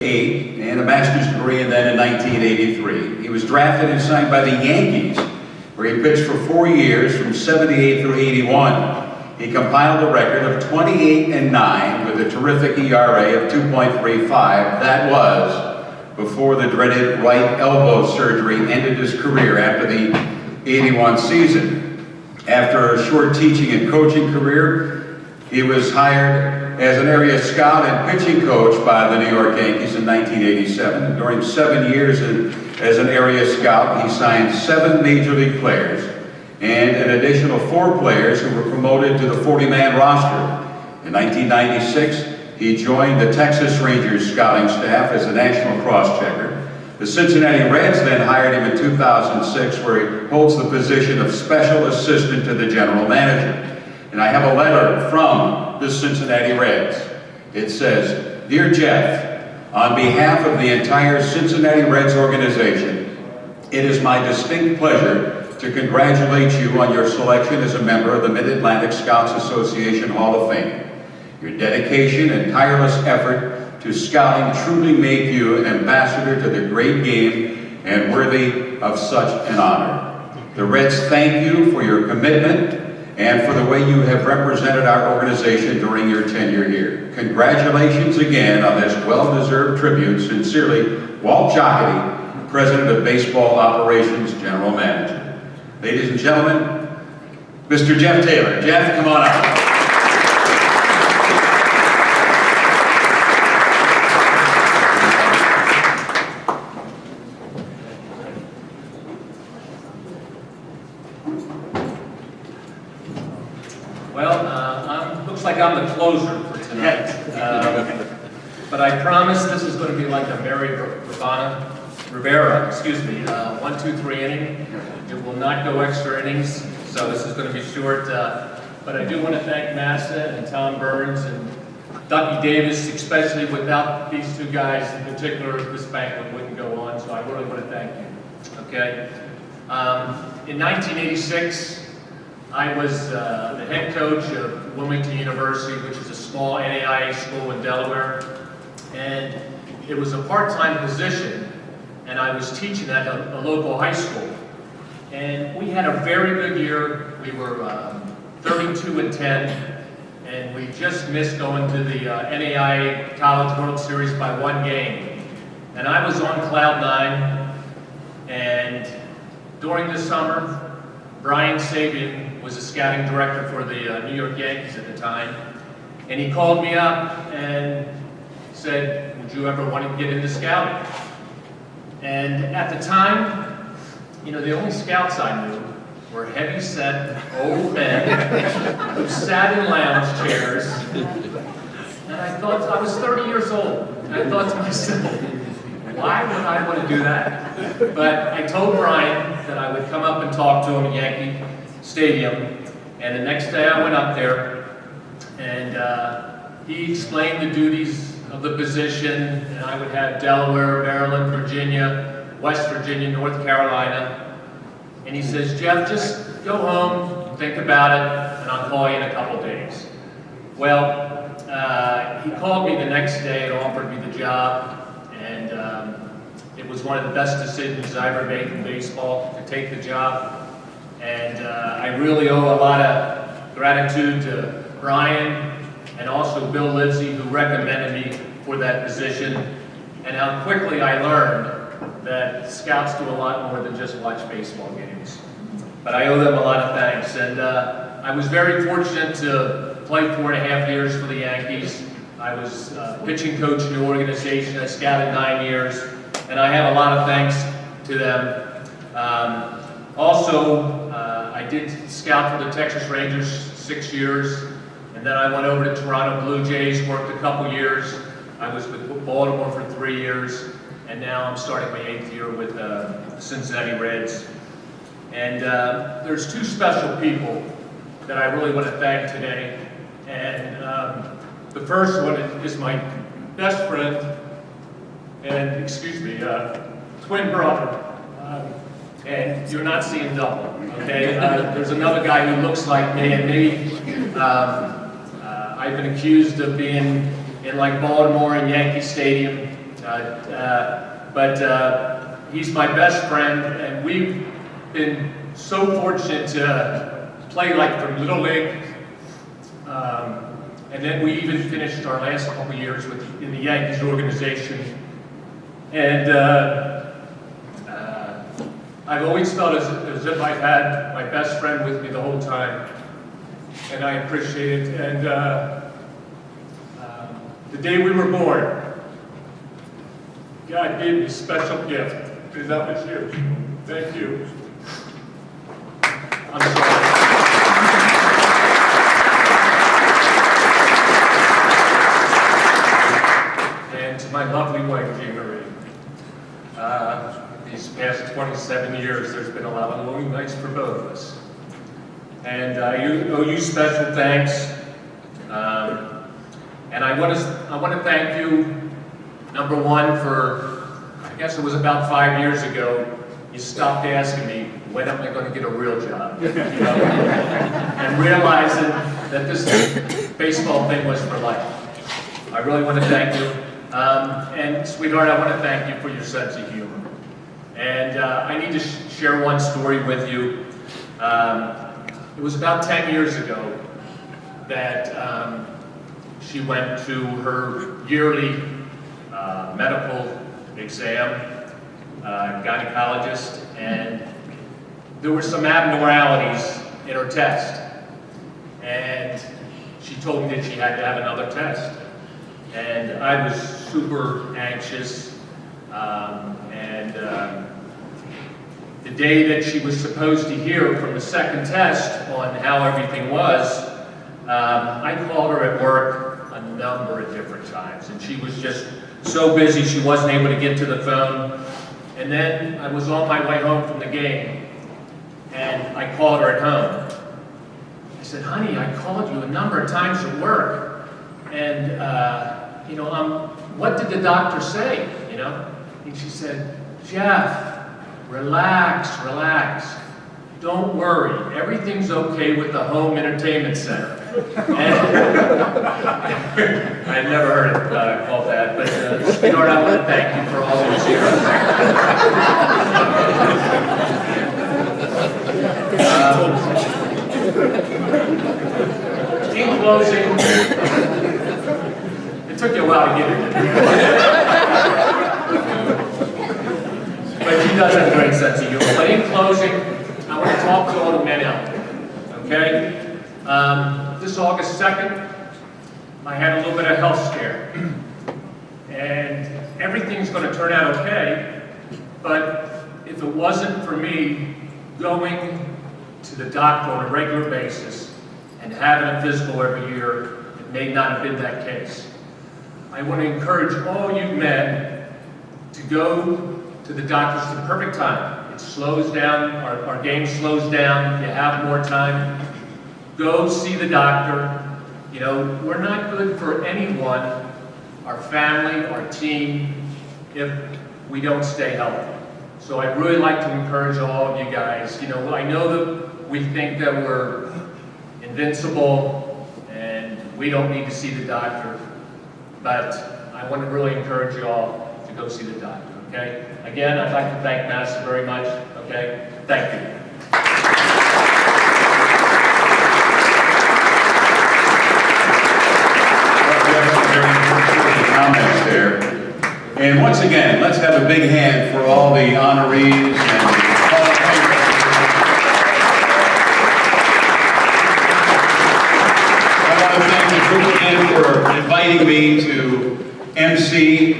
and a master's degree, and then in 1983. He was drafted and signed by the Yankees, where he pitched for 4 years from 78 through 81. He compiled a record of 28-9 with a terrific ERA of 2.35. That was before the dreaded right elbow surgery ended his career after the 81 season. After a short teaching and coaching career, he was hired as an area scout and pitching coach by the New York Yankees in 1987. During 7 years as an area scout, he signed 7 major league players and an additional 4 players who were promoted to the 40-man roster. In 1996, he joined the Texas Rangers scouting staff as a national cross-checker. The Cincinnati Reds then hired him in 2006, where he holds the position of special assistant to the general manager. And I have a letter from the Cincinnati Reds. It says, "Dear Jeff, on behalf of the entire Cincinnati Reds organization, it is my distinct pleasure to congratulate you on your selection as a member of the Mid-Atlantic Scouts Association Hall of Fame. Your dedication and tireless effort to scouting truly make you an ambassador to the great game and worthy of such an honor. The Reds thank you for your commitment and for the way you have represented our organization during your tenure here. Congratulations again on this well-deserved tribute. Sincerely, Walt Jocketty, President of Baseball Operations General Manager." Ladies and gentlemen, Mr. Jeff Taylor. Jeff, come on up. Looks like I'm the closer for tonight. But I promise this is going to be like a Mary Rivera, 1, 2, 3 inning. It will not go extra innings, so this is going to be short. But I do want to thank Massa and Tom Burns and Ducky Davis, especially. Without these 2 guys in particular, this banquet wouldn't go on, so I really want to thank you. Okay. In 1986, I was the head coach of Wilmington University, which is a small NAIA school in Delaware, and it was a part-time position, and I was teaching at a local high school. And we had a very good year. We were 32-10, and we just missed going to the NAIA College World Series by 1 game. And I was on cloud 9, and during the summer, Brian Sabian was a scouting director for the New York Yankees at the time, and he called me up and said, "Would you ever want to get into scouting?" And at the time, you know, the only scouts I knew were heavy-set old men who sat in lounge chairs, and I thought, I was 30 years old, and I thought to myself, why would I want to do that? But I told Brian that I would come up and talk to him at Yankee Stadium, and the next day I went up there, and he explained the duties of the position, and I would have Delaware, Maryland, Virginia, West Virginia, North Carolina, and he says, "Jeff, just go home, think about it, and I'll call you in a couple days." Well, he called me the next day and offered me the job, and it was one of the best decisions I ever made in baseball, to take the job. And I really owe a lot of gratitude to Brian and also Bill Livesey, who recommended me for that position, and how quickly I learned that scouts do a lot more than just watch baseball games. But I owe them a lot of thanks. And I was very fortunate to play 4.5 years for the Yankees. I was pitching coach in the organization. I scouted 9 years, and I have a lot of thanks to them. I did scout for the Texas Rangers 6 years, and then I went over to Toronto Blue Jays, worked a couple years. I was with Baltimore for 3 years, and now I'm starting my 8th year with the Cincinnati Reds. And there's 2 special people that I really want to thank today. And the first one is my best friend and, twin brother. And you're not seeing double, okay? There's another guy who looks like me, and maybe I've been accused of being in like Baltimore and Yankee Stadium. But he's my best friend, and we've been so fortunate to play like from Little League. And then we even finished our last couple years in the Yankees organization. And I've always felt as if I've had my best friend with me the whole time. And I appreciate it. And the day we were born, God gave me a special gift. And that was you. Thank you. I'm sorry. To my lovely wife, Jean Marie. These past 27 years, there's been a lot of lonely nights for both of us. And I owe you special thanks. And I want to thank you, number one, for, I guess it was about 5 years ago, you stopped asking me, when am I going to get a real job? You know? And realizing that this baseball thing was for life. I really want to thank you. And sweetheart, I want to thank you for your sense of humor. And I need to share one story with you. It was about 10 years ago that she went to her yearly medical exam, gynecologist, and there were some abnormalities in her test. And she told me that she had to have another test. And I was super anxious, the day that she was supposed to hear from the second test on how everything was, I called her at work a number of different times, and she was just so busy she wasn't able to get to the phone. And then I was on my way home from the game, and I called her at home. I said, honey, I called you a number of times at work, and you know, what did the doctor say, you know? And she said, Jeff, relax, relax. Don't worry, everything's okay with the home entertainment center. And I've never heard it called that, but sweetheart, I want to thank you for all those years. In closing, it took you a while to get here. But she does have a great sense of humor. But in closing, I want to talk to all the men out there, okay? This August 2nd, I had a little bit of health scare. And everything's going to turn out okay, but if it wasn't for me going to the doctor on a regular basis and having a physical every year, it may not have been that case. I want to encourage all you men to go to the doctors at the perfect time. It slows down, our game slows down, you have more time. Go see the doctor. You know, we're not good for anyone, our family, our team, if we don't stay healthy. So I'd really like to encourage all of you guys. You know, I know that we think that we're invincible and we don't need to see the doctor, but I want to really encourage you all to go see the doctor, okay? Again, I'd like to thank Madison very much, okay? Thank you. Comments there. And once again, let's have a big hand for all the honorees and Hall of Famers. I want to thank the group again for inviting me to MC